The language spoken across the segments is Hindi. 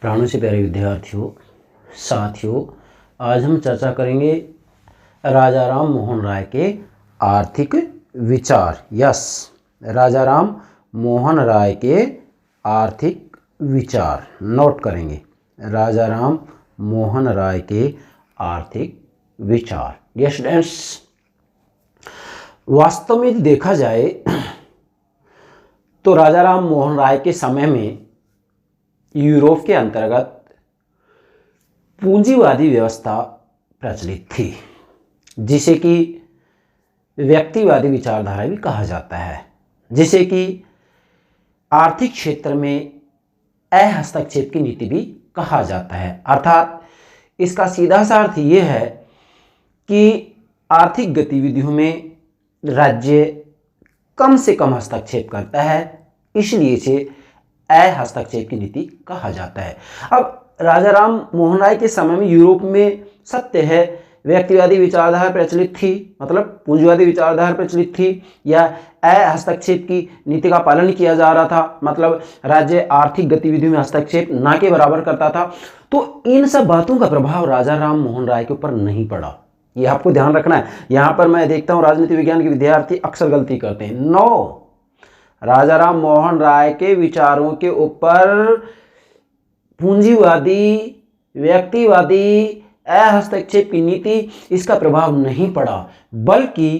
प्राणों से प्यारे विद्यार्थियों, साथियों, आज हम चर्चा करेंगे राजा राम मोहन राय के आर्थिक विचार। यस, राजा राम मोहन राय के आर्थिक विचार नोट करेंगे। राजा राम मोहन राय के आर्थिक विचार। यस स्टूडेंट्स, वास्तव में देखा जाए तो राजा राम मोहन राय के समय में यूरोप के अंतर्गत पूंजीवादी व्यवस्था प्रचलित थी, जिसे कि व्यक्तिवादी विचारधारा भी कहा जाता है, जिसे कि आर्थिक क्षेत्र में अहस्तक्षेप की नीति भी कहा जाता है। अर्थात इसका सीधा सा अर्थ ये है कि आर्थिक गतिविधियों में राज्य कम से कम हस्तक्षेप करता है, इसलिए इसे अहस्तक्षेप की नीति कहा जाता है। अब राजा राम मोहन राय के समय में यूरोप में सत्य है व्यक्तिवादी विचारधारा प्रचलित थी, मतलब पूंजीवादी विचारधारा प्रचलित थी, या हस्तक्षेप की नीति का पालन किया जा रहा था, मतलब राज्य आर्थिक गतिविधियों में हस्तक्षेप ना के बराबर करता था। तो इन सब बातों का प्रभाव राजा राम मोहन राय के ऊपर नहीं पड़ा, ये आपको ध्यान रखना है। यहां पर मैं देखता हूं राजनीति विज्ञान के विद्यार्थी अक्सर गलती करते हैं। नो, राजा राम मोहन राय के विचारों के ऊपर पूंजीवादी व्यक्तिवादी हस्तक्षेप की नीति इसका प्रभाव नहीं पड़ा, बल्कि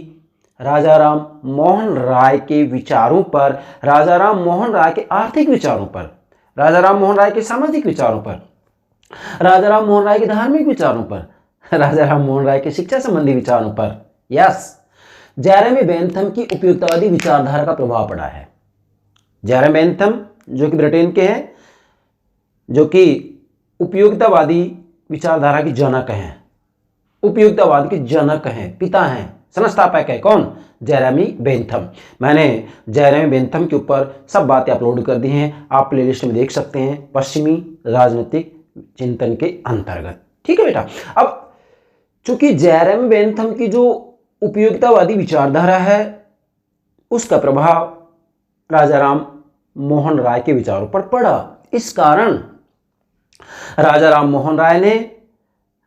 राजा राम मोहन राय के विचारों पर, राजा राम मोहन राय के आर्थिक विचारों पर, राजा राम मोहन राय के सामाजिक विचारों पर, राजा राम मोहन राय के धार्मिक विचारों पर, राजा राम मोहन राय के शिक्षा संबंधी विचारों पर, यस, जेरेमी बेंथम की उपयुक्तवादी विचारधारा का प्रभाव पड़ा है। जेरेमी बेंथम जो कि ब्रिटेन के हैं, जो कि उपयोगितावादी विचारधारा के जनक हैं, उपयोगितावाद के जनक हैं, पिता हैं, संस्थापक है। कौन? Jeremy Bentham. मैंने जेरेमी बेंथम के ऊपर सब बातें अपलोड कर दी हैं, आप प्लेलिस्ट में देख सकते हैं, पश्चिमी राजनीतिक चिंतन के अंतर्गत। ठीक है बेटा। अब चूंकि जेरेमी बेंथम की जो उपयोगितावादी विचारधारा है उसका प्रभाव राजा राम मोहन राय के विचारों पर पड़ा, इस कारण राजा राम मोहन राय ने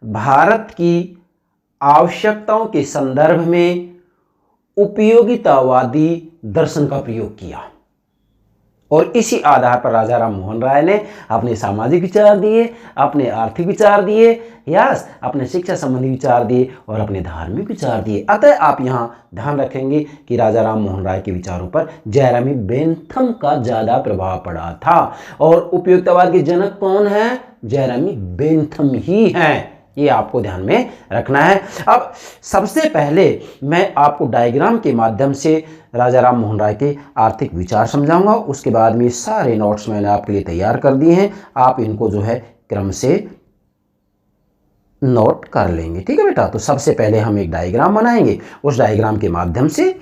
भारत की आवश्यकताओं के संदर्भ में उपयोगितावादी दर्शन का प्रयोग किया, और इसी आधार पर राजा राम मोहन राय ने अपने सामाजिक विचार दिए, अपने आर्थिक विचार दिए, यस, अपने शिक्षा संबंधी विचार दिए और अपने धार्मिक विचार दिए। अतः आप यहां ध्यान रखेंगे कि राजा राम मोहन राय के विचारों पर जेरेमी बेंथम का ज्यादा प्रभाव पड़ा था, और उपयोगितावाद के जनक कौन है? जेरेमी बेंथम ही हैं, ये आपको ध्यान में रखना है। अब सबसे पहले मैं आपको डायग्राम के माध्यम से राजा राम मोहन राय के आर्थिक विचार समझाऊंगा, उसके बाद में सारे नोट्स मैंने आपके लिए तैयार कर दिए हैं, आप इनको जो है क्रम से नोट कर लेंगे। ठीक है बेटा। तो सबसे पहले हम एक डायग्राम बनाएंगे, उस डायग्राम के माध्यम से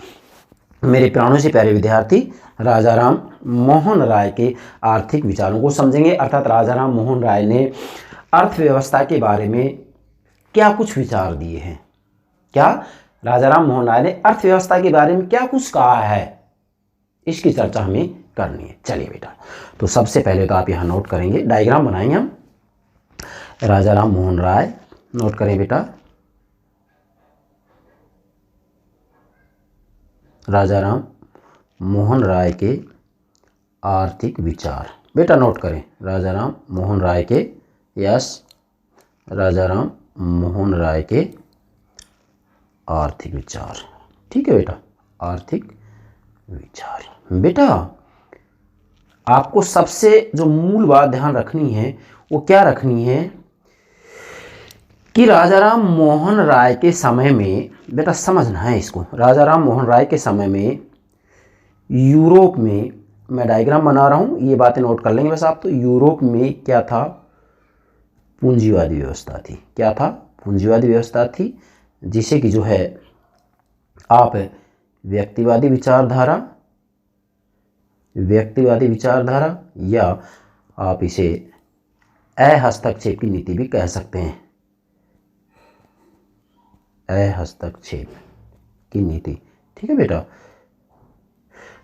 मेरे प्राणों से प्यारे विद्यार्थी राजा राम मोहन राय के आर्थिक विचारों को समझेंगे। अर्थात राजा राम मोहन राय ने अर्थव्यवस्था के बारे में क्या कुछ विचार दिए हैं, क्या राजा राम मोहन राय ने अर्थव्यवस्था के बारे में क्या कुछ कहा है, इसकी चर्चा हमें करनी है। चलिए बेटा, तो सबसे पहले तो आप यहां नोट करेंगे, डायग्राम बनाएंगे हम। राजा राम मोहन राय, नोट करें बेटा, राजा राम मोहन राय के आर्थिक विचार। बेटा नोट करें, राजा राम मोहन राय के, यस, राजा राम मोहन राय के आर्थिक विचार। ठीक है बेटा, आर्थिक विचार। बेटा आपको सबसे जो मूल बात ध्यान रखनी है वो क्या रखनी है कि राजा राम मोहन राय के समय में, बेटा समझना है इसको, राजा राम मोहन राय के समय में यूरोप में, मैं डायग्राम बना रहा हूं, ये बातें नोट कर लेंगे बस आप। तो यूरोप में क्या था? पूंजीवादी व्यवस्था थी। क्या था? पूंजीवादी व्यवस्था थी, जिसे कि जो है आप व्यक्तिवादी विचारधारा या आप इसे अहस्तक्षेप की नीति भी कह सकते हैं, अहस्तक्षेप की नीति। ठीक है बेटा।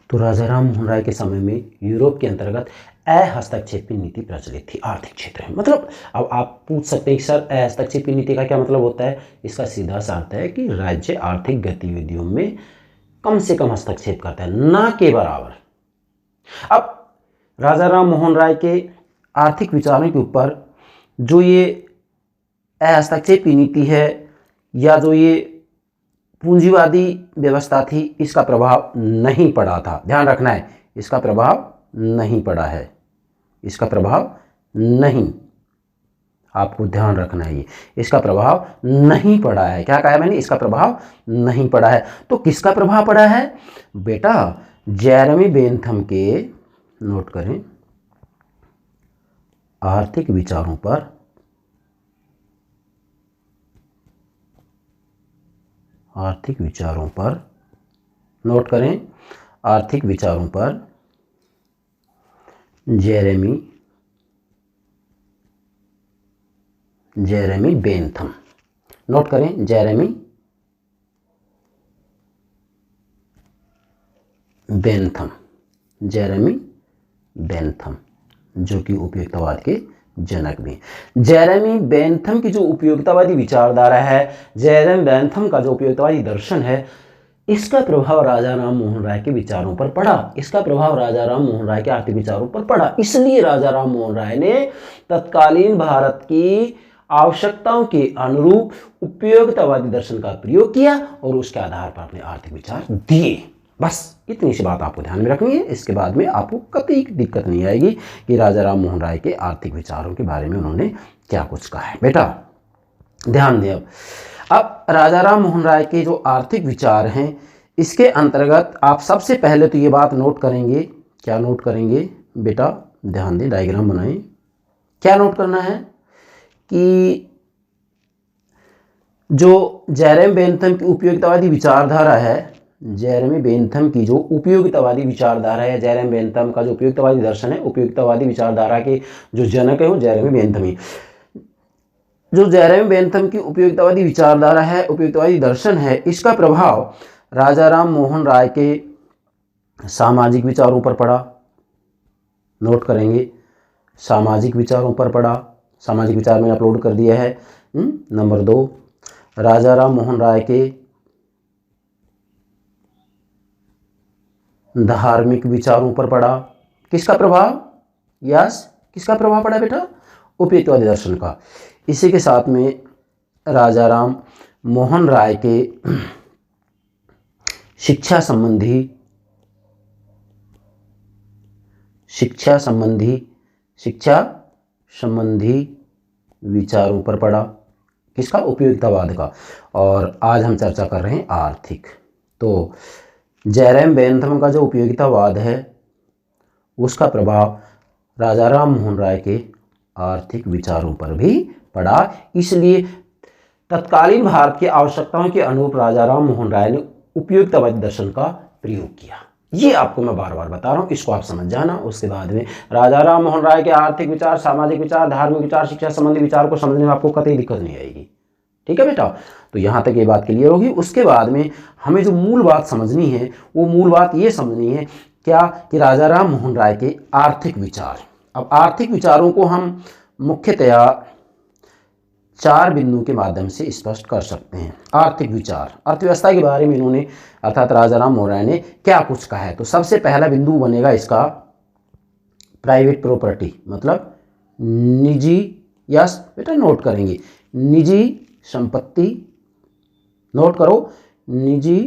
तो राजा राम मोहन राय के समय में यूरोप के अंतर्गत अहस्तक्षेपी नीति प्रचलित थी आर्थिक क्षेत्र में। मतलब अब आप पूछ सकते हैं कि सर अहस्तक्षेपी नीति का क्या मतलब होता है। इसका सीधा सा अर्थ है कि राज्य आर्थिक गतिविधियों में कम से कम हस्तक्षेप करता है, ना के बराबर। अब राजा राम मोहन राय के आर्थिक विचारों के ऊपर जो ये अहस्तक्षेपी नीति है या जो ये पूंजीवादी व्यवस्था थी, इसका प्रभाव नहीं पड़ा था। ध्यान रखना है, इसका प्रभाव नहीं पड़ा है, इसका प्रभाव नहीं, आपको ध्यान रखना है, ये इसका प्रभाव नहीं पड़ा है। क्या कहा मैंने, इसका प्रभाव नहीं पड़ा है। तो किसका प्रभाव पड़ा है बेटा, जेरेमी बेंथम के, नोट करें, आर्थिक विचारों पर, आर्थिक विचारों पर, नोट करें, आर्थिक विचारों पर जेरेमी बेंथम, नोट करें, जेरेमी बेंथम जो कि उपयोगितावाद के जनक भी। जेरेमी बेंथम की जो उपयोगितावादी विचारधारा है, जेरेमी बेंथम का जो उपयोगितावादी दर्शन है, इसका प्रभाव राजा राम मोहन राय के विचारों पर पड़ा, इसका प्रभाव राजा राम मोहन राय के आर्थिक विचारों पर पड़ा। इसलिए राजा राम मोहन राय ने तत्कालीन भारत की आवश्यकताओं के अनुरूप उपयोगितावादी दर्शन का प्रयोग किया और उसके आधार पर अपने आर्थिक विचार दिए। बस इतनी सी बात आपको ध्यान में रखनी है। इसके बाद में आपको कभी दिक्कत नहीं आएगी कि राजा राम मोहन राय के आर्थिक विचारों के बारे में उन्होंने क्या कुछ कहा है। बेटा ध्यान दें, अब राजा राम मोहन राय के जो आर्थिक विचार हैं, इसके अंतर्गत आप सबसे पहले तो ये बात नोट करेंगे। क्या नोट करेंगे बेटा, ध्यान दें, डायग्राम बनाएं। क्या नोट करना है कि जो जेरेमी बेंथम की उपयोगितावादी विचारधारा है, जेरेमी बेंथम की जो उपयोगितावादी विचारधारा है, जेरेमी बेंथम का जो उपयोगितावादी दर्शन है, उपयोगितावादी विचारधारा के जो जनक है वो जेरेमी बेंथम ही। जो जेरेमी बेंथम की उपयोगितावादी विचारधारा है, उपयोगितावादी दर्शन है, इसका प्रभाव राजा राम मोहन राय के सामाजिक विचारों पर पड़ा। नोट करेंगे, सामाजिक विचारों पर पड़ा। सामाजिक विचार मैंने अपलोड कर दिया है। नंबर 2, राजा राम मोहन राय के धार्मिक विचारों पर पड़ा। किसका प्रभाव, यस, किसका प्रभाव पड़ा बेटा, उपयोगितावादी दर्शन का। इसी के साथ में राजा राम मोहन राय के शिक्षा संबंधी विचारों पर पड़ा। किसका, उपयोगितावाद का। और आज हम चर्चा कर रहे हैं आर्थिक। तो जेरेमी बेंथम का जो उपयोगितावाद है उसका प्रभाव राजा राम मोहन राय के आर्थिक विचारों पर भी पड़ा। इसलिए तत्कालीन भारत की आवश्यकताओं के अनुरूप राजा राम मोहन राय ने उपयोगितावादी दर्शन का प्रयोग किया। ये आपको मैं बार बार बता रहा हूँ, इसको आप समझ जाना। उसके बाद में राजा राम मोहन राय के आर्थिक विचार, सामाजिक विचार, धार्मिक विचार, शिक्षा संबंधी विचार को समझने में आपको कतई दिक्कत नहीं आएगी। ठीक है बेटा, तो यहाँ तक ये बात क्लियर होगी। उसके बाद में हमें जो मूल बात समझनी है, वो मूल बात ये समझनी है क्या, कि राजा राम मोहन राय के आर्थिक विचार। अब आर्थिक विचारों को हम मुख्यतया 4 बिंदु के माध्यम से स्पष्ट कर सकते हैं। आर्थिक विचार, अर्थव्यवस्था के बारे में इन्होंने अर्थात राजा राम मोहन राय ने क्या कुछ कहा है। तो सबसे पहला बिंदु बनेगा इसका प्राइवेट प्रॉपर्टी, मतलब निजी, यस बेटा नोट करेंगे, निजी संपत्ति। नोट करो, निजी,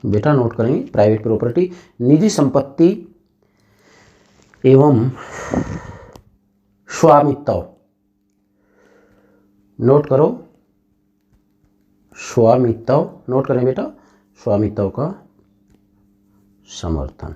बेटा नोट करेंगे, प्राइवेट प्रॉपर्टी, निजी संपत्ति एवं स्वामित्व। नोट करो, स्वामित्व, नोट करें बेटा, स्वामित्व का समर्थन।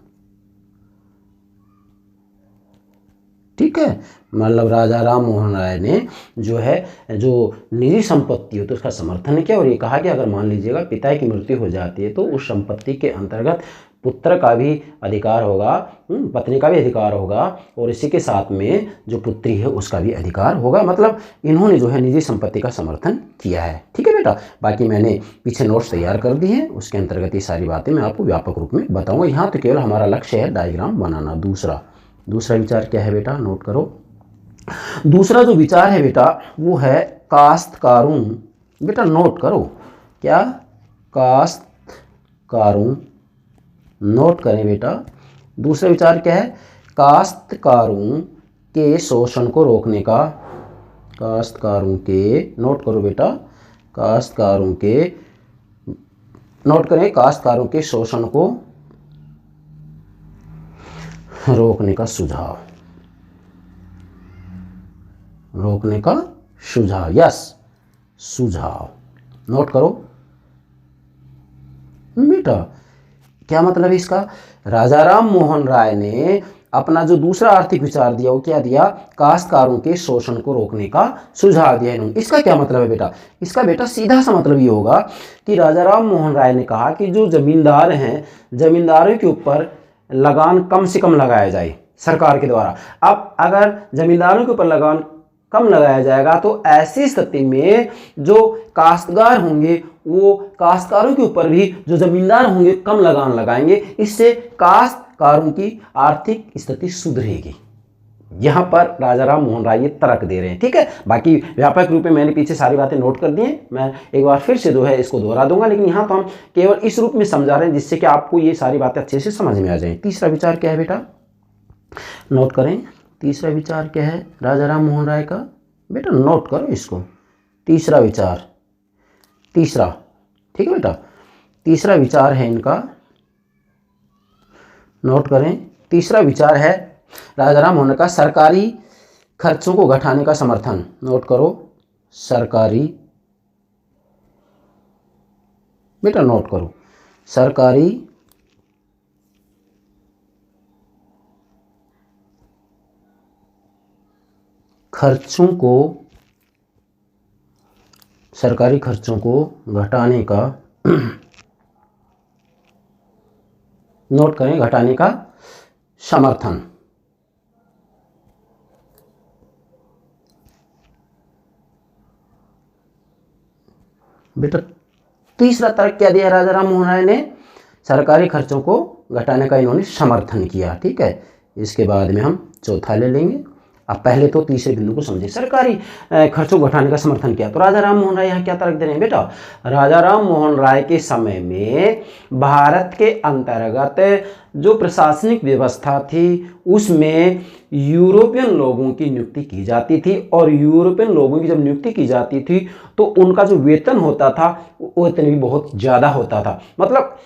ठीक है, मतलब राजा राम मोहन राय ने जो है, जो निजी संपत्ति हो तो उसका समर्थन किया और ये कहा कि अगर मान लीजिएगा पिता की मृत्यु हो जाती है तो उस संपत्ति के अंतर्गत पुत्र का भी अधिकार होगा, पत्नी का भी अधिकार होगा, और इसी के साथ में जो पुत्री है उसका भी अधिकार होगा। मतलब इन्होंने जो है निजी संपत्ति का समर्थन किया है। ठीक है बेटा, बाकी मैंने पीछे नोट्स तैयार कर दिए हैं, उसके अंतर्गत ये सारी बातें मैं आपको व्यापक रूप में बताऊंगा। यहाँ तो केवल हमारा लक्ष्य है डायग्राम बनाना। दूसरा विचार क्या है बेटा, नोट करो। दूसरा जो विचार है बेटा वो है काश्तकारों। बेटा नोट करो, क्या, काश्तकारों, नोट करें बेटा। दूसरा विचार क्या है, काश्तकारों के शोषण को रोकने का, काश्तकारों के, नोट करो बेटा, काश्तकारों के, नोट करें, काश्तकारों के शोषण को रोकने का सुझाव, रोकने का सुझाव, यस, सुझाव, नोट करो बेटा। क्या मतलब है इसका, राजा राम मोहन राय ने अपना जो दूसरा आर्थिक विचार दिया वो क्या दिया, काश्तकारों के शोषण को रोकने का सुझाव दिया इन्होंने। इसका क्या मतलब है बेटा, इसका बेटा सीधा सा मतलब ये होगा कि राजा राम मोहन राय ने कहा कि जो जमींदार हैं, जमींदारों के ऊपर लगान कम से कम लगाया जाए सरकार के द्वारा। अब अगर जमींदारों के ऊपर लगान कम लगाया जाएगा तो ऐसी स्थिति में जो काश्तकार होंगे वो काश्तकारों के ऊपर भी जो जमींदार होंगे कम लगान लगाएंगे, इससे काश्तकारों की आर्थिक स्थिति सुधरेगी। यहाँ पर राजा राम मोहन राय ये तर्क दे रहे हैं। ठीक है, बाकी व्यापक रूप में मैंने पीछे सारी बातें नोट कर दी हैं, मैं एक बार फिर से जो है इसको दोहरा दूंगा, लेकिन यहाँ तो हम केवल इस रूप में समझा रहे हैं जिससे कि आपको ये सारी बातें अच्छे से समझ में आ जाए। तीसरा विचार क्या है बेटा, नोट करें। तीसरा विचार क्या है राजा राम मोहन राय का, बेटा नोट करो इसको। तीसरा विचार, तीसरा, ठीक है बेटा, तीसरा विचार है इनका, नोट करें। तीसरा विचार है राजा राम मोहन का सरकारी खर्चों को घटाने का समर्थन, नोट करो, सरकारी, बेटा नोट करो, सरकारी खर्चों को, सरकारी खर्चों को घटाने का नोट करें, घटाने का समर्थन। बेटा तीसरा तर्क क्या दिया राजा राम मोहन राय ने, सरकारी खर्चों को घटाने का इन्होंने समर्थन किया। ठीक है, इसके बाद में हम चौथा ले लेंगे। अब पहले तो तीसरे बिंदु को समझे, सरकारी खर्चों को घटाने का समर्थन किया। तो राजा राम मोहन राय यहाँ क्या तर्क दे रहे हैं बेटा, राजा राम मोहन राय के समय में भारत के अंतर्गत जो प्रशासनिक व्यवस्था थी उसमें यूरोपियन लोगों की नियुक्ति की जाती थी, और यूरोपियन लोगों की जब नियुक्ति की जाती थी तो उनका जो वेतन होता था वो वेतन भी बहुत ज़्यादा होता था। मतलब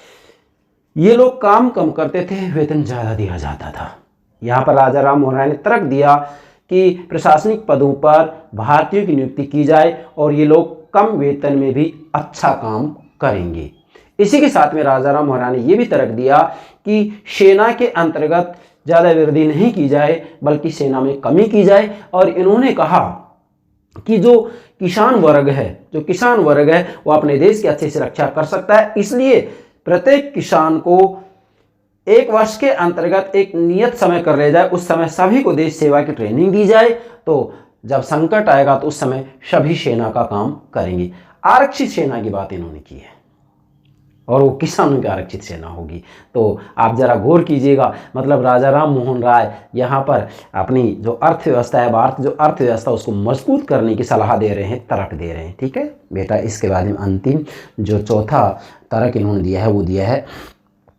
ये लोग काम कम करते थे, वेतन ज़्यादा दिया जाता था। यहाँ पर राजा राम मोहन राय ने तर्क दिया कि प्रशासनिक पदों पर भारतीयों की नियुक्ति की जाए और ये लोग कम वेतन में भी अच्छा काम करेंगे। इसी के साथ में राजा राम मोहन राय ने यह भी तर्क दिया कि सेना के अंतर्गत ज़्यादा वृद्धि नहीं की जाए बल्कि सेना में कमी की जाए। और इन्होंने कहा कि जो किसान वर्ग है वो अपने देश की अच्छे से रक्षा कर सकता है, इसलिए प्रत्येक किसान को एक वर्ष के अंतर्गत एक नियत समय कर लिया जाए, उस समय सभी को देश सेवा की ट्रेनिंग दी जाए, तो जब संकट आएगा तो उस समय सभी सेना का काम करेंगे। आरक्षित सेना की बात इन्होंने की है और वो किसानों की आरक्षित सेना होगी। तो आप जरा गौर कीजिएगा, मतलब राजा राम मोहन राय यहाँ पर अपनी जो अर्थव्यवस्था है, भारत जो अर्थव्यवस्था उसको मजबूत करने की सलाह दे रहे हैं, तर्क दे रहे हैं। ठीक है बेटा, इसके बाद में अंतिम जो चौथा तर्क इन्होंने दिया है वो दिया है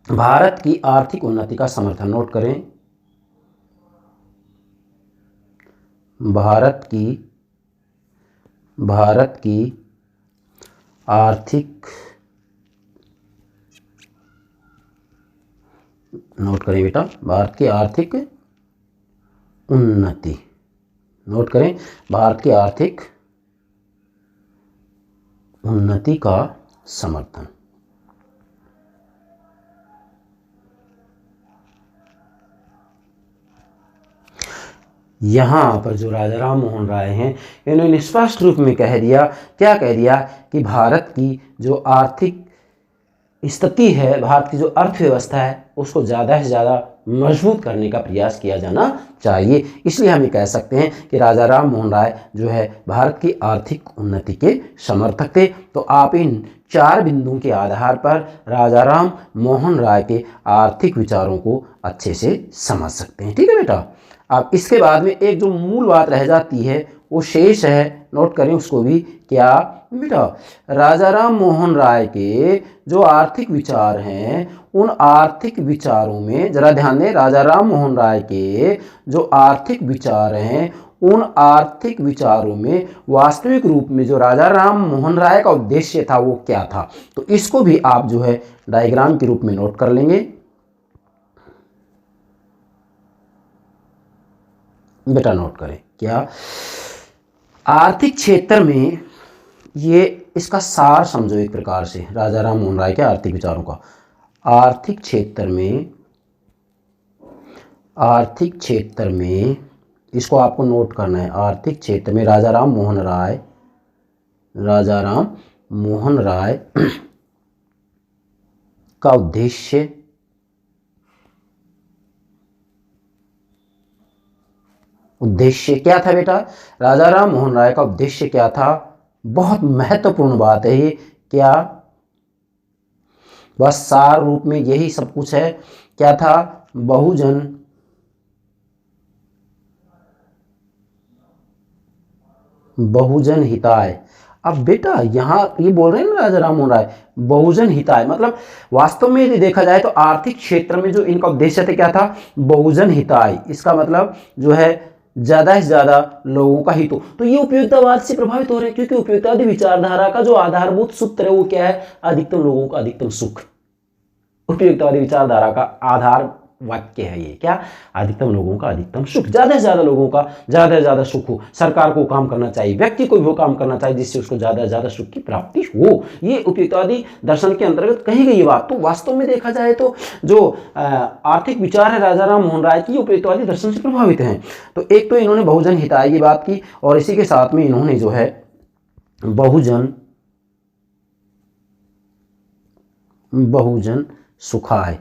भारत की आर्थिक उन्नति का समर्थन। नोट करें, भारत की आर्थिक, नोट करें बेटा, भारत की आर्थिक उन्नति, नोट करें, भारत की आर्थिक उन्नति का समर्थन। यहाँ पर जो राजा राम मोहन राय हैं इन्होंने स्पष्ट रूप में कह दिया, क्या कह दिया कि भारत की जो आर्थिक स्थिति है, भारत की जो अर्थव्यवस्था है, उसको ज़्यादा से ज़्यादा मजबूत करने का प्रयास किया जाना चाहिए। इसलिए हम ये कह सकते हैं कि राजा राम मोहन राय जो है भारत की आर्थिक उन्नति के समर्थक थे। तो आप इन 4 बिंदुओं के आधार पर राजा राम मोहन राय के आर्थिक विचारों को अच्छे से समझ सकते हैं। ठीक है बेटा। अब इसके बाद में एक जो मूल बात रह जाती है वो शेष है, नोट करें उसको भी। क्या बेटा? राजा राम मोहन राय के जो आर्थिक विचार हैं, उन आर्थिक विचारों में जरा ध्यान दें, राजा राम मोहन राय के जो आर्थिक विचार हैं, उन आर्थिक विचारों में वास्तविक रूप में जो राजा राम मोहन राय का उद्देश्य था वो क्या था, तो इसको भी आप जो है डायग्राम के रूप में नोट कर लेंगे। बेटा नोट करें। क्या? आर्थिक क्षेत्र में ये इसका सार समझो एक प्रकार से राजा राम मोहन राय के आर्थिक विचारों का। आर्थिक क्षेत्र में इसको आपको नोट करना है। आर्थिक क्षेत्र में राजा राम मोहन राय का उद्देश्य क्या था बेटा? राजा राम मोहन राय का उद्देश्य क्या था? बहुत महत्वपूर्ण बात है ये। क्या? बस सार रूप में यही सब कुछ है। क्या था? बहुजन हिताय। अब बेटा यहाँ ये बोल रहे हैं ना राजा राम मोहन राय बहुजन हिताय, मतलब वास्तव में यदि देखा जाए तो आर्थिक क्षेत्र में जो इनका उद्देश्य था क्या था? बहुजन हिताय। इसका मतलब जो है ज़्यादा से ज़्यादा लोगों का हित हो। तो ये उपयोगितावाद से प्रभावित हो रहे हैं, क्योंकि उपयोगितावादी विचारधारा का जो आधारभूत सूत्र है वो क्या है? अधिकतम लोगों का अधिकतम सुख। उपयोगितावादी विचारधारा का आधार वाक्य है ये। क्या? अधिकतम लोगों का अधिकतम सुख, ज़्यादा से ज़्यादा लोगों का ज़्यादा से ज़्यादा सुख हो। सरकार को काम करना चाहिए, व्यक्ति को भी वो काम करना चाहिए जिससे उसको ज़्यादा से ज़्यादा सुख की प्राप्ति हो। ये उपयोगितावादी दर्शन के अंतर्गत कही गई बात। तो वास्तव में देखा जाए तो जो आर्थिक विचार है राजा राम मोहन राय की, उपयोगितावादी दर्शन से प्रभावित हैं। तो एक तो इन्होंने बहुजन हिताय की बात की, और इसी के साथ में इन्होंने जो है बहुजन सुखाय।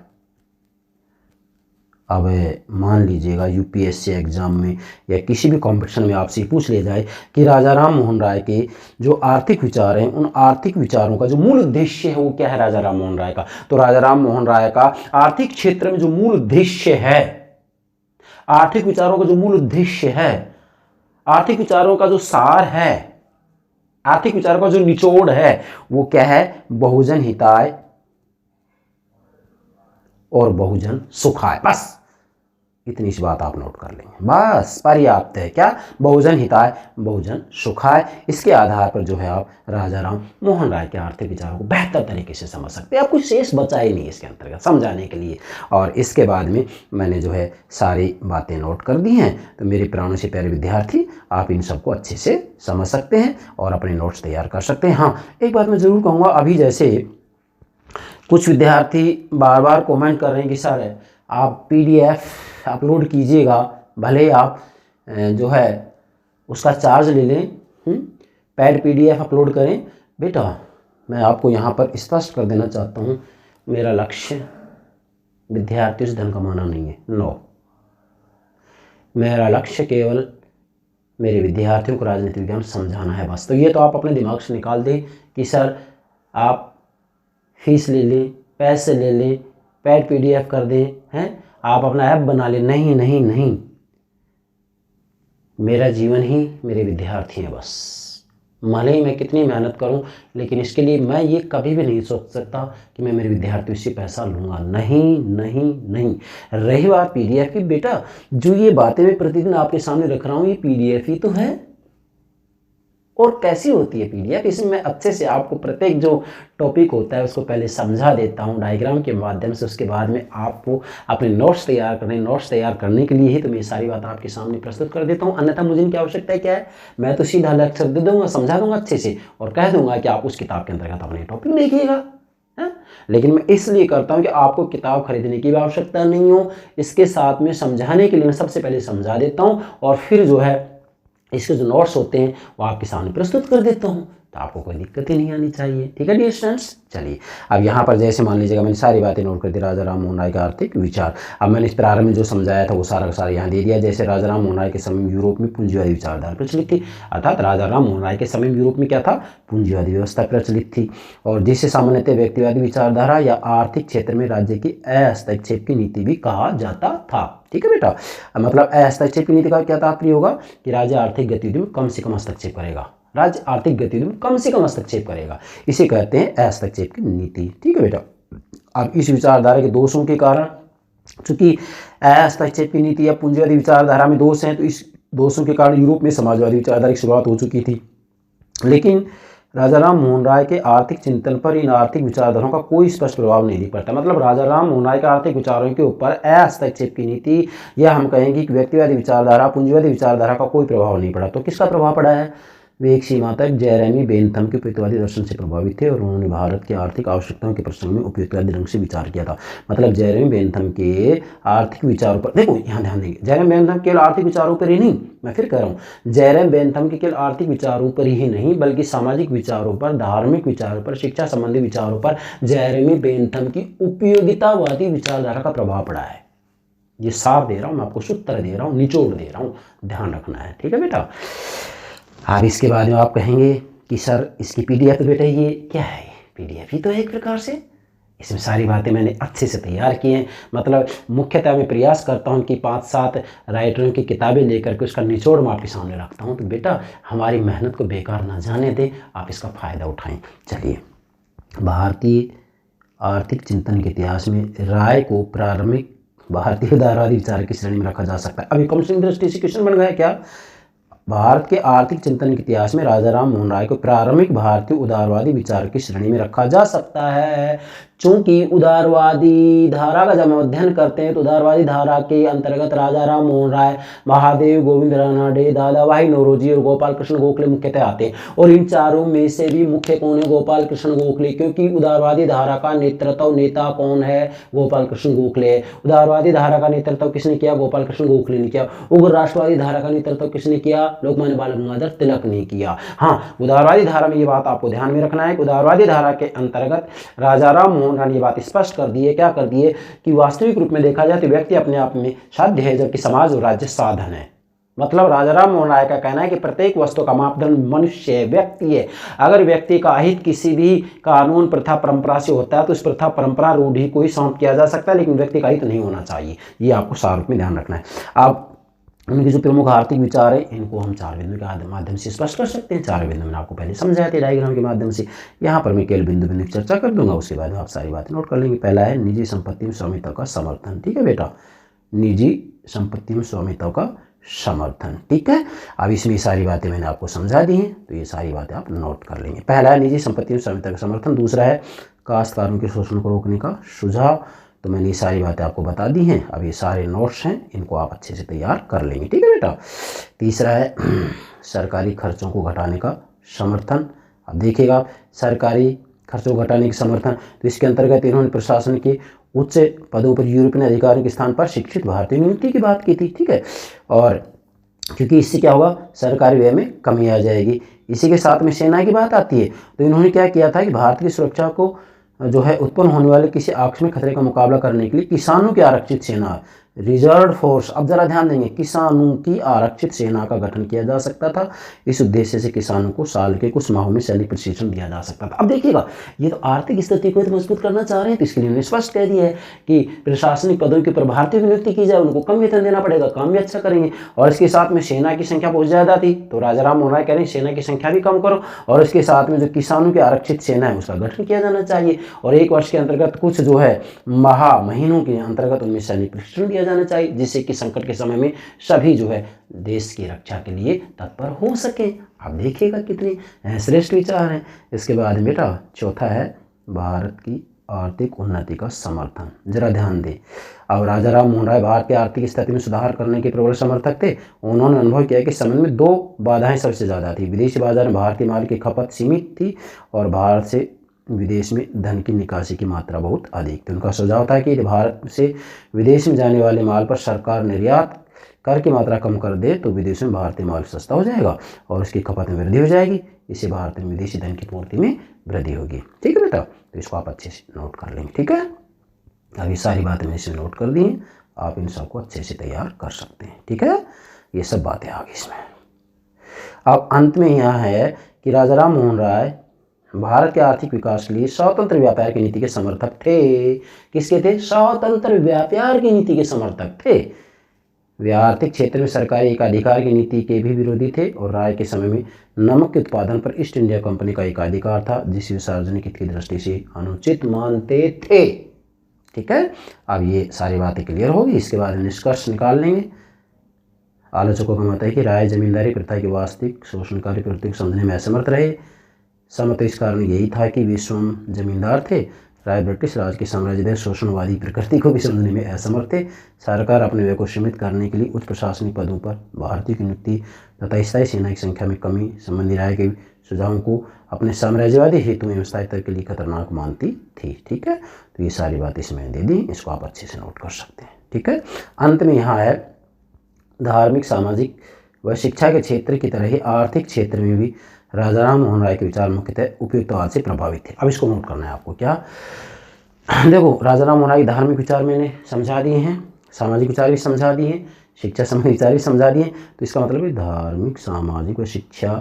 अब मान लीजिएगा यूपीएससी एग्जाम में या किसी भी कंपटीशन में आपसे पूछ लिया जाए कि राजा राम मोहन राय के जो आर्थिक विचार हैं, उन आर्थिक विचारों का जो मूल उद्देश्य है वो क्या है राजा राम मोहन राय का? तो राजा राम मोहन राय का आर्थिक क्षेत्र में जो मूल उद्देश्य है, आर्थिक विचारों का जो मूल उद्देश्य है, आर्थिक विचारों का जो सार है, आर्थिक विचारों का जो निचोड़ है वो क्या है? बहुजन हिताय और बहुजन सुखाय। बस इतनी सी बात आप नोट कर लेंगे, बस पर्याप्त है। क्या? बहुजन हिताय बहुजन सुखाय। इसके आधार पर जो है आप राजा राम मोहन राय के आर्थिक विचारों को बेहतर तरीके से समझ सकते हैं। आप कुछ शेष बचा ही नहीं इसके अंतर्गत समझाने के लिए। और इसके बाद में मैंने जो है सारी बातें नोट कर दी हैं। तो मेरे प्राणों से प्यारे विद्यार्थी, आप इन सबको अच्छे से समझ सकते हैं और अपने नोट्स तैयार कर सकते हैं। हाँ, एक बात मैं ज़रूर कहूँगा, अभी जैसे कुछ विद्यार्थी बार बार कमेंट कर रहे हैं कि सर आप PDF अपलोड कीजिएगा, भले आप जो है उसका चार्ज ले लें, पैड PDF अपलोड करें। बेटा मैं आपको यहाँ पर स्पष्ट कर देना चाहता हूँ, मेरा लक्ष्य विद्यार्थियों से धन कमाना नहीं है। नो, मेरा लक्ष्य केवल मेरे विद्यार्थियों को राजनीति विज्ञान समझाना है बस। तो ये तो आप अपने दिमाग से निकाल दें कि सर आप फीस ले लें, पैसे ले लें, पैड PDF कर दें, हैं आप अपना ऐप बना लें। नहीं नहीं नहीं, मेरा जीवन ही मेरे विद्यार्थी हैं बस। भले ही मैं कितनी मेहनत करूं, लेकिन इसके लिए मैं ये कभी भी नहीं सोच सकता कि मैं मेरे विद्यार्थियों से पैसा लूँगा। नहीं नहीं नहीं। रही बात PDF की, बेटा जो ये बातें मैं प्रतिदिन आपके सामने रख रहा हूँ ये PDF ही तो है। और कैसी होती है PDF? इसमें मैं अच्छे से आपको प्रत्येक जो टॉपिक होता है उसको पहले समझा देता हूँ डायग्राम के माध्यम से। उसके बाद में आपको अपने नोट्स तैयार करने, नोट्स तैयार करने के लिए ही तो मैं सारी बात आपके सामने प्रस्तुत कर देता हूँ। अन्यथा मुझे इनकी आवश्यकता क्या है? मैं तो सीधा लेक्चर दे दूँगा, समझा दूँगा अच्छे से और कह दूँगा कि आप उस किताब के अंतर्गत अपने टॉपिक देखिएगा। लेकिन मैं इसलिए करता हूँ कि आपको किताब खरीदने की भी आवश्यकता नहीं हो। इसके साथ में समझाने के लिए मैं सबसे पहले समझा देता हूँ और फिर जो है इसके जो नोट्स होते हैं वो आपके सामने प्रस्तुत कर देता हूँ, तो आपको कोई दिक्कत ही नहीं आनी चाहिए। ठीक है डियर स्टूडेंट्स, चलिए अब यहाँ पर जैसे मान लीजिएगा मैंने सारी बातें नोट कर दी, राजा राम मोहन राय का आर्थिक विचार। अब मैंने इस प्रारंभ में जो समझाया था वो सारा का सारा यहाँ दे दिया। जैसे राजा राम मोहन राय के समय में यूरोप में पूंजीवादी विचारधारा प्रचलित थी, अर्थात राजा राम मोहन राय के समय में यूरोप में क्या था, पूंजीवादी व्यवस्था प्रचलित थी, और जिसे सामान्यतः व्यक्तिवादी विचारधारा या आर्थिक क्षेत्र में राज्य की हस्तक्षेप की नीति भी कहा जाता था। ठीक है बेटा, मतलब हस्तक्षेप की नीति का क्या तात्पर्य होगा कि राज्य आर्थिक गतिविधियों में कम से कम हस्तक्षेप करेगा, राज्य आर्थिक गतिविधियों में कम से कम हस्तक्षेप करेगा, इसे कहते हैं हस्तक्षेप की नीति। ठीक है बेटा, अब इस विचारधारा के दोषों के कारण, चूंकि हस्तक्षेप की नीति या पूंजीवादी विचारधारा में दोष हैं, तो इस दोषों के कारण यूरोप में समाजवादी विचारधारा की शुरुआत हो चुकी थी। लेकिन राजा राम मोहन राय के आर्थिक चिंतन पर इन आर्थिक विचारधाराओं का कोई स्पष्ट प्रभाव नहीं दिख पड़ता। मतलब राजा राम मोहन राय के आर्थिक विचारों के ऊपर हस्तक्षेप की नीति या हम कहेंगे कि व्यक्तिवादी विचारधारा, पूंजीवादी विचारधारा का कोई प्रभाव नहीं पड़ा। तो किसका प्रभाव पड़ा है, वे एक सीमा तक जेरेमी बेंथम के उपयुक्तवादी दर्शन से प्रभावित थे और उन्होंने भारत की आर्थिक आवश्यकताओं के प्रसंग में उपयुक्तवादी ढंग से विचार किया था। मतलब जेरेमी बेंथम के आर्थिक विचारों पर, देखो यहाँ ध्यान देंगे, जेरेमी बेंथम केवल आर्थिक विचारों पर ही नहीं, मैं फिर कह रहा हूँ, जेरेमी बेंथम के केवल आर्थिक विचारों पर ही नहीं बल्कि सामाजिक विचारों पर, धार्मिक विचारों पर, शिक्षा संबंधी विचारों पर जेरेमी बेंथम की उपयोगितावादी विचारधारा का प्रभाव पड़ा है। ये सार दे रहा हूँ मैं आपको, सूत्र दे रहा हूँ, निचोड़ दे रहा हूँ, ध्यान रखना है। ठीक है बेटा, अब इसके बाद में आप कहेंगे कि सर इसकी पीडीएफ, बेटा ये क्या है, पीडीएफ ही तो है एक प्रकार से, इसमें सारी बातें मैंने अच्छे से तैयार की हैं। मतलब मुख्यतः मैं प्रयास करता हूं कि 5-7 राइटरों की किताबें लेकर के उसका निचोड़ मैं आपके सामने रखता हूं, तो बेटा हमारी मेहनत को बेकार ना जाने दें, आप इसका फ़ायदा उठाएं। चलिए, भारतीय आर्थिक चिंतन के इतिहास में राय को प्रारंभिक भारतीय उदारवादी विचार की श्रेणी में रखा जा सकता है। अभी काउंसलिंग दृष्टि से क्वेश्चन बन गया क्या, भारत के आर्थिक चिंतन के इतिहास में राजा राम मोहन राय को प्रारंभिक भारतीय उदारवादी विचार की श्रेणी में रखा जा सकता है। चूंकि उदारवादी धारा का जब हम अध्ययन करते हैं तो उदारवादी धारा के अंतर्गत राजा राम मोहन राय, महादेव गोविंद रानडे, दादा भाई नौरोजी और गोपाल कृष्ण गोखले मुख्यतः आते हैं। और इन चारों में से भी मुख्य कौन है, गोपाल कृष्ण गोखले, क्योंकि उदारवादी धारा का नेतृत्व नेता कौन है, गोपाल कृष्ण गोखले है। उदारवादी धारा का नेतृत्व किसने किया, गोपाल कृष्ण गोखले ने किया। उग्र राष्ट्रवादी धारा का नेतृत्व किसने किया, लोकमान्य बाल गंगाधर तिलक ने किया। हाँ, उदारवादी धारा में ये बात आपको ध्यान में रखना है कि उदारवादी धारा के अंतर्गत राजा राम मोहन राय ने बात स्पष्ट कर दी है, क्या कर दी है कि वास्तविक रूप में देखा जाए तो व्यक्ति अपने आप में साध्य है जबकि समाज और राज्य साधन है। मतलब राजा राम मोहन राय का कहना है कि प्रत्येक वस्तु का मापदंड मनुष्य है, व्यक्ति है। अगर व्यक्ति का अहित किसी भी कानून, प्रथा, परंपरा से होता है तो उस प्रथा, परंपरा, रूढ़ि को ही समाप्त किया जा सकता है, लेकिन व्यक्ति का अहित नहीं होना चाहिए। ये आपको सार रूप में ध्यान रखना है। अब उनके जो प्रमुख आर्थिक विचार है इनको हम 4 बिंदु के माध्यम से स्पष्ट कर सकते हैं। 4 बिंदु मैंने आपको पहले समझाया थे डायग्राम के माध्यम से। यहाँ पर मैं केवल बिंदु बिंदु की चर्चा कर दूंगा, उसके बाद में आप सारी बातें नोट कर लेंगे। पहला है निजी संपत्ति में स्वामित्व का समर्थन। ठीक है बेटा, निजी संपत्ति में स्वामित्व का समर्थन। ठीक है, अब इसमें सारी बातें मैंने आपको समझा दी हैं, तो ये सारी बातें आप नोट कर लेंगे। पहला है निजी संपत्ति में स्वामित्व का समर्थन। दूसरा है काश्तकारों के शोषण को रोकने का सुझाव। तो मैंने ये सारी बातें आपको बता दी हैं। अब ये सारे नोट्स हैं, इनको आप अच्छे से तैयार कर लेंगे। ठीक है बेटा। तीसरा है सरकारी खर्चों को घटाने का समर्थन। अब देखिएगा, सरकारी खर्चों को घटाने का समर्थन, तो इसके अंतर्गत इन्होंने प्रशासन के उच्च पदों पर यूरोपियन अधिकारियों के स्थान पर शिक्षित भारतीय नियुक्ति की बात की थी। ठीक है, और क्योंकि इससे क्या होगा, सरकारी व्यय में कमी आ जाएगी। इसी के साथ में सेना की बात आती है, तो इन्होंने क्या किया था कि भारत की सुरक्षा को जो है उत्पन्न होने वाले किसी आकस्मिक खतरे का मुकाबला करने के लिए किसानों की आरक्षित सेना, रिजर्व फोर्स, अब जरा ध्यान देंगे, किसानों की आरक्षित सेना का गठन किया जा सकता था। इस उद्देश्य से किसानों को साल के कुछ माहों में सैनिक प्रशिक्षण दिया जा सकता था। अब देखिएगा, ये तो आर्थिक स्थिति को तो मजबूत करना चाह रहे हैं, तो इसके लिए उन्होंने स्पष्ट कह दिया है कि प्रशासनिक पदों के ऊपर भारतीय की नियुक्ति की जाए, उनको कम वेतन देना पड़ेगा, काम भी अच्छा करेंगे। और इसके साथ में सेना की संख्या बहुत ज़्यादा थी, तो राजा राम मोहन राय कह रहे हैं सेना की संख्या भी कम करो, और इसके साथ में जो किसानों की आरक्षित सेना है उसका गठन किया जाना चाहिए। और 1 वर्ष के अंतर्गत कुछ जो है महीनों के अंतर्गत उनमें सैनिक प्रशिक्षण दिया जाना चाहिए, जिससे कि संकट के समय में सभी जो है देश की रक्षा के लिए तत्पर हो सके। आप देखिएगा कितने श्रेष्ठ विचार हैं। इसके बाद बेटा चौथा है भारत की आर्थिक उन्नति का समर्थन। जरा ध्यान दें, अब राजा राम मोहन राय भारत की आर्थिक स्थिति में सुधार करने के प्रबल समर्थक थे। उन्होंने अनुभव किया कि संबंध में 2 बाधाएं सबसे ज़्यादा थी। विदेशी बाजार में भारतीय माल की खपत सीमित थी और भारत से विदेश में धन की निकासी की मात्रा बहुत अधिक थी। उनका सुझाव था कि भारत से विदेश में जाने वाले माल पर सरकार निर्यात कर की मात्रा कम कर दे तो विदेश में भारतीय माल सस्ता हो जाएगा और उसकी खपत में वृद्धि हो जाएगी। इससे भारत में विदेशी धन की पूर्ति में वृद्धि होगी। ठीक है बेटा, तो इसको आप अच्छे से नोट कर लेंगे। ठीक है, अब ये सारी बातें मैंने इसे नोट कर दी हैं, आप इन सबको अच्छे से तैयार कर सकते हैं। ठीक है, ये सब बातें आ गई इसमें। अब अंत में यहाँ है कि राजा राम मोहन राय भारत के आर्थिक विकास के लिए स्वतंत्र व्यापार की नीति के समर्थक थे। किसके थे? स्वतंत्र व्यापार की नीति के समर्थक थे। वे आर्थिक क्षेत्र में सरकारी एकाधिकार की नीति के भी विरोधी थे और राय के समय में नमक के उत्पादन पर ईस्ट इंडिया कंपनी का एकाधिकार था, जिसे वे सार्वजनिक हित की दृष्टि से अनुचित मानते थे। ठीक है, अब ये सारी बातें क्लियर होगी, इसके बाद निष्कर्ष निकाल लेंगे। आलोचकों का मत है कि राय जमींदारी प्रथा की वास्तविक शोषणकारी प्रवृत्ति को समझने में असमर्थ रहे। समत इस कारण यही था कि वे स्वयं जमींदार थे। राय ब्रिटिश राज के साम्राज्यवादी शोषणवादी प्रकृति को भी समझने में असमर्थ थे। सरकार अपने व्यय को सीमित करने के लिए उच्च प्रशासनिक पदों पर भारतीय की नियुक्ति तथा स्थायी सेना की संख्या में कमी संबंधी राय के सुझावों को अपने साम्राज्यवादी हेतु एवं स्थायित्व के लिए खतरनाक मानती थी। ठीक है, तो ये सारी बात इसमें दे दी, इसको आप अच्छे से नोट कर सकते हैं। ठीक है, अंत में यहाँ है धार्मिक, सामाजिक व शिक्षा के क्षेत्र की तरह ही आर्थिक क्षेत्र में भी राजा राम मोहन राय के विचार मुख्यतः उपयुक्तवाद से प्रभावित थे। अब इसको नोट करना है आपको। क्या देखो, राजा राम मोहन राय के धार्मिक विचार मैंने समझा दिए हैं, सामाजिक विचार भी समझा दिए हैं, शिक्षा संबंधी विचार भी समझा दिए। तो इसका मतलब है धार्मिक, सामाजिक व शिक्षा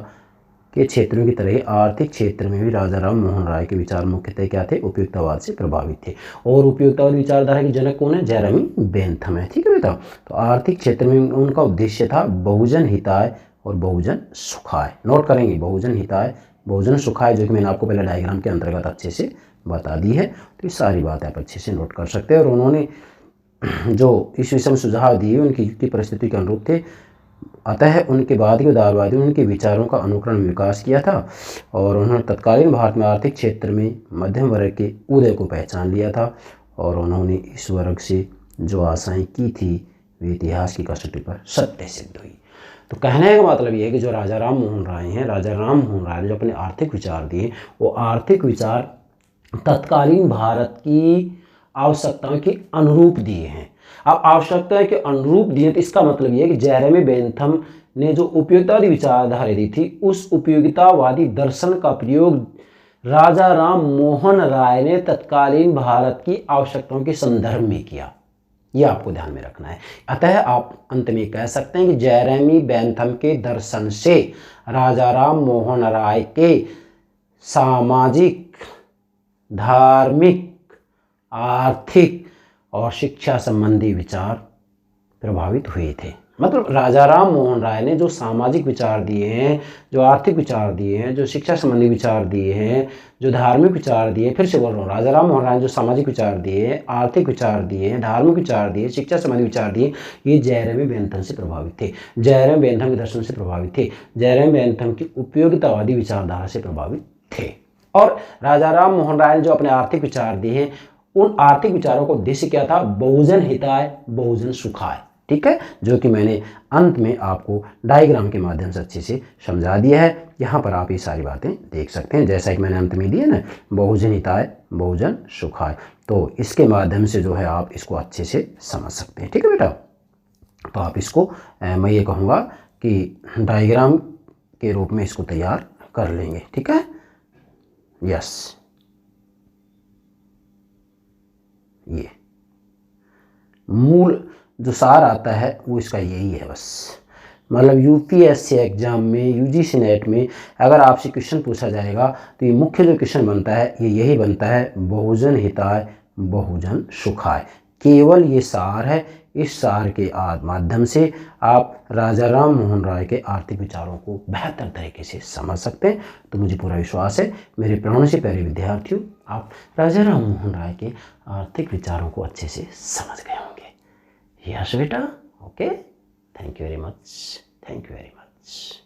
के क्षेत्रों की तरह ही आर्थिक क्षेत्र में भी राजा राम मोहन राय के विचार मुख्यतः क्या थे? उपयुक्तवाद से प्रभावित थे। और उपयुक्तवाद विचारधारा के जनक कौन है? जेरेमी बेंथम है। ठीक है बेटा, तो आर्थिक क्षेत्र में उनका उद्देश्य था बहुजन हिताय और बहुजन सुखाय। नोट करेंगे, बहुजन हिताय, बहुजन सुखाय, जो कि मैंने आपको पहले डायग्राम के अंतर्गत अच्छे से बता दी है। तो ये सारी बातें आप अच्छे से नोट कर सकते हैं। और उन्होंने जो इस विषय में सुझाव दिए उनकी युक्ति परिस्थिति के अनुरूप थे, अतः उनके बाद के उदारवादियों ने उनके विचारों का अनुकरण विकास किया था और उन्होंने तत्कालीन भारत में आर्थिक क्षेत्र में मध्यम वर्ग के उदय को पहचान लिया था और उन्होंने इस वर्ग से जो आशाएं की थी वे इतिहास की कसौटी पर सत्य सिद्ध हुई। तो कहने का मतलब ये है कि जो राजा राम मोहन राय हैं, राजा राम मोहन राय ने जो अपने आर्थिक विचार दिए, वो आर्थिक विचार तत्कालीन भारत की आवश्यकताओं के अनुरूप दिए हैं। अब आवश्यकताएं के अनुरूप दिए तो इसका मतलब ये है कि जेरेमी बेंथम ने जो उपयोगितावादी विचारधारा दी थी, उस उपयोगितावादी दर्शन का प्रयोग राजा राम मोहन राय ने तत्कालीन भारत की आवश्यकताओं के संदर्भ में किया। यह आपको ध्यान में रखना है। अतः आप अंत में कह सकते हैं कि जेरेमी बेंथम के दर्शन से राजा राम मोहन राय के सामाजिक, धार्मिक, आर्थिक और शिक्षा संबंधी विचार प्रभावित हुए थे। मतलब राजा राम मोहन राय ने जो सामाजिक विचार दिए हैं, जो आर्थिक विचार दिए हैं, जो शिक्षा संबंधी विचार दिए हैं, जो धार्मिक विचार दिए, फिर से बोल रहा हूँ, राजा राम मोहन राय ने जो सामाजिक विचार दिए, आर्थिक विचार दिए, धार्मिक विचार दिए, शिक्षा संबंधी विचार दिए, ये जेरेमी बेंथम से प्रभावित थे, जेरेमी बेंथम के दर्शन से प्रभावित थे, जेरेमी बेंथम की उपयोगितावादी विचारधारा से प्रभावित थे। और राजा राम मोहन राय ने जो अपने आर्थिक विचार दिए हैं, उन आर्थिक विचारों का उद्देश्य क्या था? बहुजन हिताय, बहुजन सुखाय। ठीक है, जो कि मैंने अंत में आपको डायग्राम के माध्यम से अच्छे से समझा दिया है। यहाँ पर आप ये सारी बातें देख सकते हैं, जैसा कि मैंने अंत में दिया ना, बहुजन हिताय, बहुजन सुखाय। तो इसके माध्यम से जो है आप इसको अच्छे से समझ सकते हैं। ठीक है बेटा, तो आप इसको मैं ये कहूँगा कि डायग्राम के रूप में इसको तैयार कर लेंगे। ठीक है, यस, ये मूल जो सार आता है वो इसका यही है बस। मतलब यूपीएससी एग्जाम में, यूजीसी नेट में अगर आपसे क्वेश्चन पूछा जाएगा तो ये मुख्य जो क्वेश्चन बनता है ये यही बनता है, बहुजन हिताय, बहुजन सुखाय। केवल ये सार है। इस सार के माध्यम से आप राजा राम मोहन राय के आर्थिक विचारों को बेहतर तरीके से समझ सकते हैं। तो मुझे पूरा विश्वास है मेरे प्राणों से प्यारे विद्यार्थियों, आप राजा राम मोहन राय के आर्थिक विचारों को अच्छे से समझ गए होंगे। यस बेटा, okay, thank you very much, thank you very much.